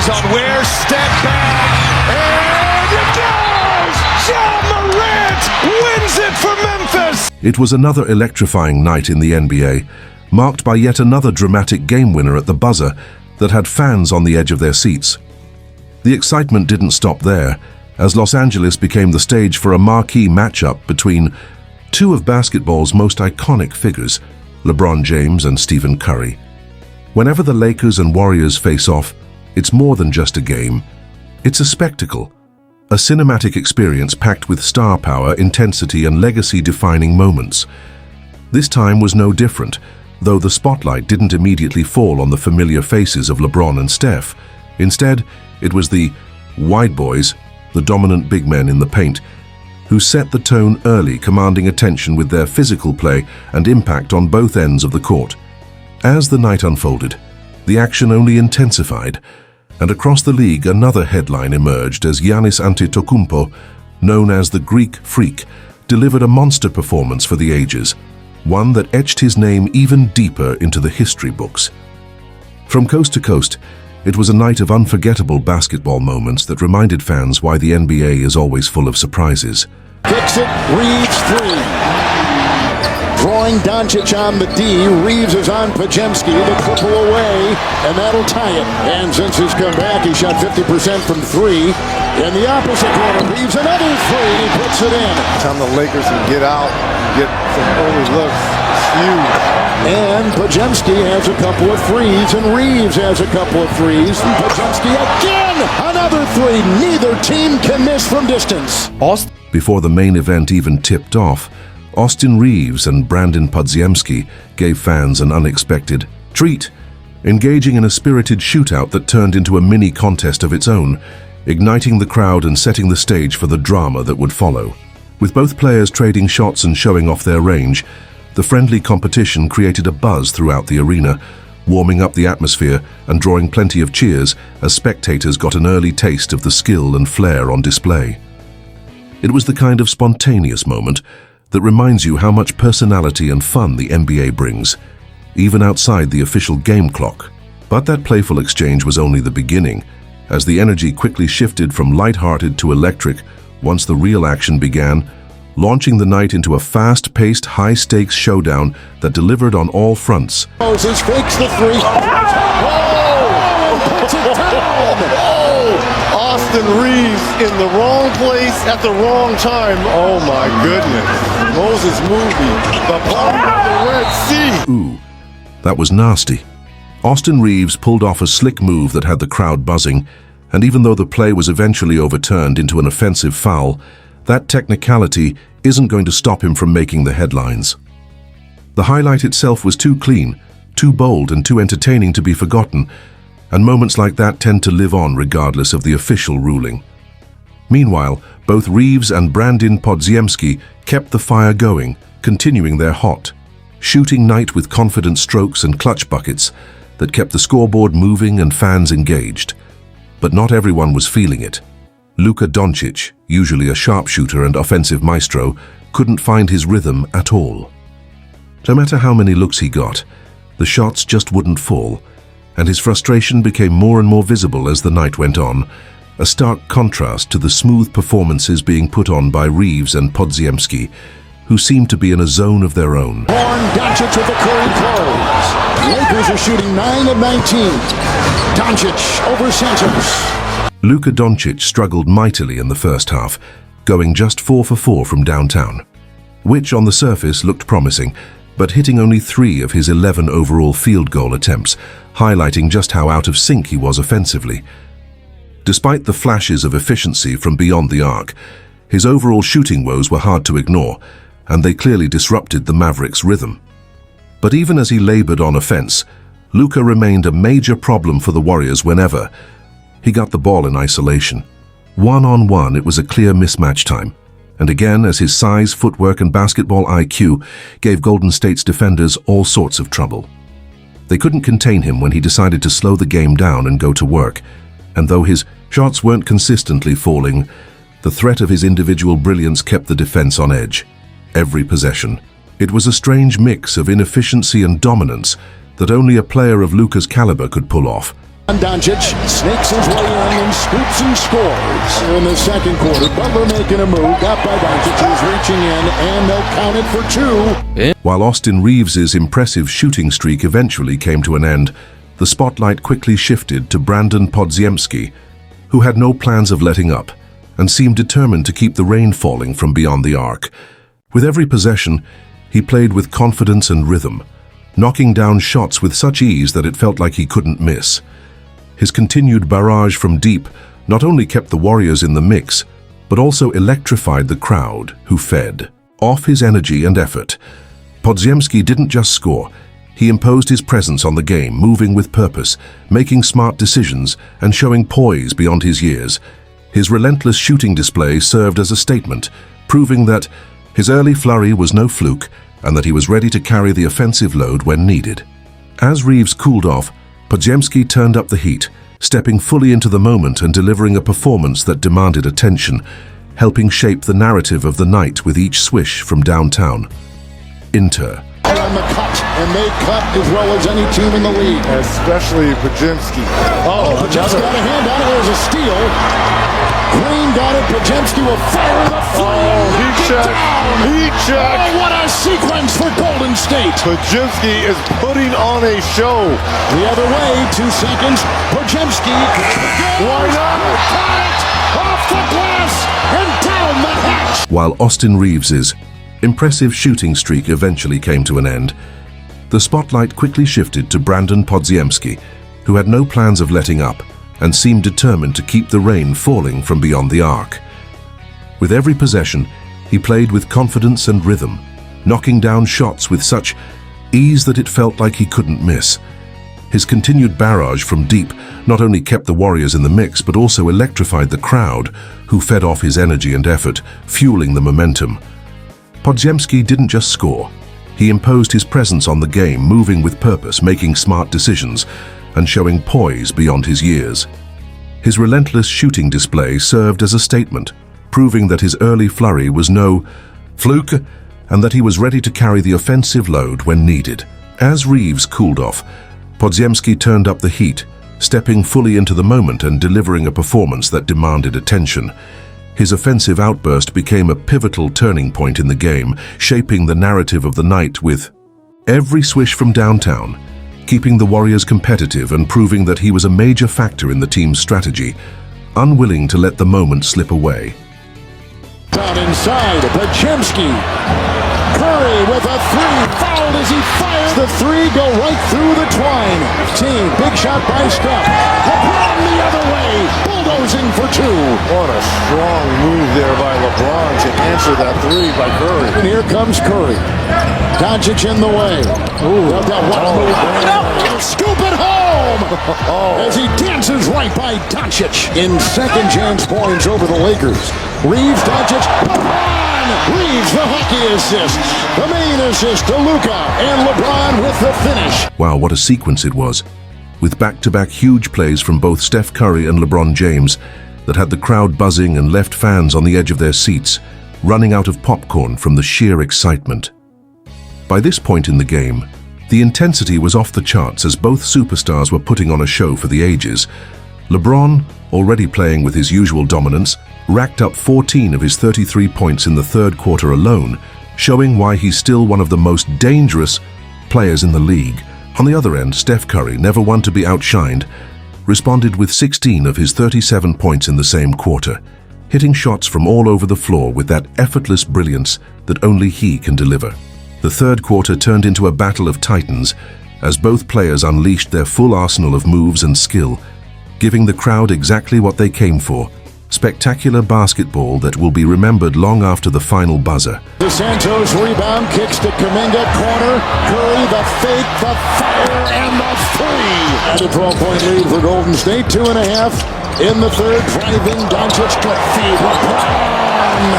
is on Ware, step back, and it goes! Ja Morant wins it for Memphis! It was another electrifying night in the NBA, marked by yet another dramatic game winner at the buzzer that had fans on the edge of their seats. The excitement didn't stop there, as Los Angeles became the stage for a marquee matchup between two of basketball's most iconic figures, LeBron James and Stephen Curry. Whenever the Lakers and Warriors face off, it's more than just a game. It's a spectacle, a cinematic experience packed with star power, intensity, and legacy-defining moments. This time was no different, though the spotlight didn't immediately fall on the familiar faces of LeBron and Steph. Instead, it was the white boys, the dominant big men in the paint, who set the tone early, commanding attention with their physical play and impact on both ends of the court. As the night unfolded, the action only intensified, and across the league another headline emerged as Giannis Antetokounmpo, known as the Greek Freak, delivered a monster performance for the ages, one that etched his name even deeper into the history books. From coast to coast, it was a night of unforgettable basketball moments that reminded fans why the NBA is always full of surprises. Kicks it, Reeves three. Drawing Doncic on the D, Reeves is on Pajemski, the triple away, and that'll tie it. And since he's come back, he shot 50% from three. In the opposite corner, Reeves another three, and he puts it in. Time the Lakers can get out, get some early looks, it's huge. And Pajemski has a couple of threes, and Reeves has a couple of threes. And Pajemski again, another three. Neither team can miss from distance. Before the main event even tipped off, Austin Reeves and Brandon Podziemski gave fans an unexpected treat, engaging in a spirited shootout that turned into a mini contest of its own, igniting the crowd and setting the stage for the drama that would follow. With both players trading shots and showing off their range, the friendly competition created a buzz throughout the arena, warming up the atmosphere and drawing plenty of cheers as spectators got an early taste of the skill and flair on display. It was the kind of spontaneous moment that reminds you how much personality and fun the NBA brings, even outside the official game clock. But that playful exchange was only the beginning, as the energy quickly shifted from lighthearted to electric once the real action began, launching the night into a fast-paced, high-stakes showdown that delivered on all fronts. Moses fakes the three. Puts it down. Austin Reeves in the wrong place at the wrong time. Oh my goodness. Moses movie, the bottom of the Red Sea. Ooh, that was nasty. Austin Reeves pulled off a slick move that had the crowd buzzing, and even though the play was eventually overturned into an offensive foul, that technicality isn't going to stop him from making the headlines. The highlight itself was too clean, too bold, and too entertaining to be forgotten, and moments like that tend to live on regardless of the official ruling. Meanwhile, both Reeves and Brandon Podziemski kept the fire going, continuing their hot, shooting night with confident strokes and clutch buckets that kept the scoreboard moving and fans engaged. But not everyone was feeling it. Luka Doncic, usually a sharpshooter and offensive maestro, couldn't find his rhythm at all. No matter how many looks he got, the shots just wouldn't fall, and his frustration became more and more visible as the night went on, a stark contrast to the smooth performances being put on by Reeves and Podziemski, who seemed to be in a zone of their own. Doncic with the Curry close. Lakers are shooting 9 of 19. Doncic over centers. Luka Doncic struggled mightily in the first half, going just 4 for 4 from downtown, which on the surface looked promising, but hitting only 3 of his 11 overall field goal attempts, highlighting just how out of sync he was offensively. Despite the flashes of efficiency from beyond the arc, his overall shooting woes were hard to ignore, and they clearly disrupted the Mavericks' rhythm. But even as he labored on offense, Luka remained a major problem for the Warriors whenever he got the ball in isolation. One-on-one, it was a clear mismatch time. And again, as his size, footwork, and basketball IQ gave Golden State's defenders all sorts of trouble. They couldn't contain him when he decided to slow the game down and go to work. And though his shots weren't consistently falling, the threat of his individual brilliance kept the defense on edge. Every possession. It was a strange mix of inefficiency and dominance that only a player of Luka's caliber could pull off. Doncic snakes his way in and scoops and scores. In the second quarter, Butler making a move, got by Doncic, who's reaching in, and they'll count it for two. While Austin Reeves's impressive shooting streak eventually came to an end, the spotlight quickly shifted to Brandon Podziemski, who had no plans of letting up and seemed determined to keep the rain falling from beyond the arc. With every possession, he played with confidence and rhythm, knocking down shots with such ease that it felt like he couldn't miss. His continued barrage from deep not only kept the Warriors in the mix, but also electrified the crowd, who fed off his energy and effort. Podziemski didn't just score, he imposed his presence on the game, moving with purpose, making smart decisions, and showing poise beyond his years. His relentless shooting display served as a statement, proving that his early flurry was no fluke and that he was ready to carry the offensive load when needed. As Reeves cooled off, Podziemski turned up the heat, stepping fully into the moment and delivering a performance that demanded attention, helping shape the narrative of the night with each swish from downtown. Inter. On the cut, and they cut as well as any team in the league. Especially Podziemski. Podziemski got a hand on it. There's a steal. Green got it. Podziemski will fire the three. Heat check. Heat check. Oh, what a sequence for Golden State. Podziemski is putting on a show. The other way, 2 seconds. Podziemski. Why not? Off the glass and down the hatch. While Austin Reeves's impressive shooting streak eventually came to an end, the spotlight quickly shifted to Brandon Podziemski, who had no plans of letting up and seemed determined to keep the rain falling from beyond the arc. With every possession, he played with confidence and rhythm, knocking down shots with such ease that it felt like he couldn't miss. His continued barrage from deep not only kept the Warriors in the mix but also electrified the crowd, who fed off his energy and effort, fueling the momentum. Podziemski didn't just score. He imposed his presence on the game, moving with purpose, making smart decisions, and showing poise beyond his years. His relentless shooting display served as a statement, proving that his early flurry was no fluke and that he was ready to carry the offensive load when needed. As Reeves cooled off, Podziemski turned up the heat, stepping fully into the moment and delivering a performance that demanded attention. His offensive outburst became a pivotal turning point in the game, shaping the narrative of the night with every swish from downtown, keeping the Warriors competitive and proving that he was a major factor in the team's strategy, unwilling to let the moment slip away. Down inside, Podziemski. Curry with a three, fouled as he fires. The three go right through the twine. 15, big shot by Steph. LeBron the other way, bulldozing for 2. What a strong move there by LeBron to answer that three by Curry. And here comes Curry. Doncic in the way. Scoop it home! As he dances right by Doncic. In second chance points over the Lakers. Reeves, Doncic, LeBron! Reeves the hockey assist. The main assist to Luka, and LeBron with the finish. Wow, what a sequence it was, with back-to-back huge plays from both Steph Curry and LeBron James that had the crowd buzzing and left fans on the edge of their seats, running out of popcorn from the sheer excitement. By this point in the game, the intensity was off the charts as both superstars were putting on a show for the ages. LeBron, already playing with his usual dominance, racked up 14 of his 33 points in the third quarter alone, showing why he's still one of the most dangerous players in the league. On the other end, Steph Curry, never one to be outshined, responded with 16 of his 37 points in the same quarter, hitting shots from all over the floor with that effortless brilliance that only he can deliver. The third quarter turned into a battle of titans as both players unleashed their full arsenal of moves and skill, giving the crowd exactly what they came for: spectacular basketball that will be remembered long after the final buzzer. The Santos rebound, kicks to Kuminga, corner. Curry, the fake, the fire, and the three. And a 12-point lead for Golden State, 2.5 in the third. Driving, Doncic to feed LeBron.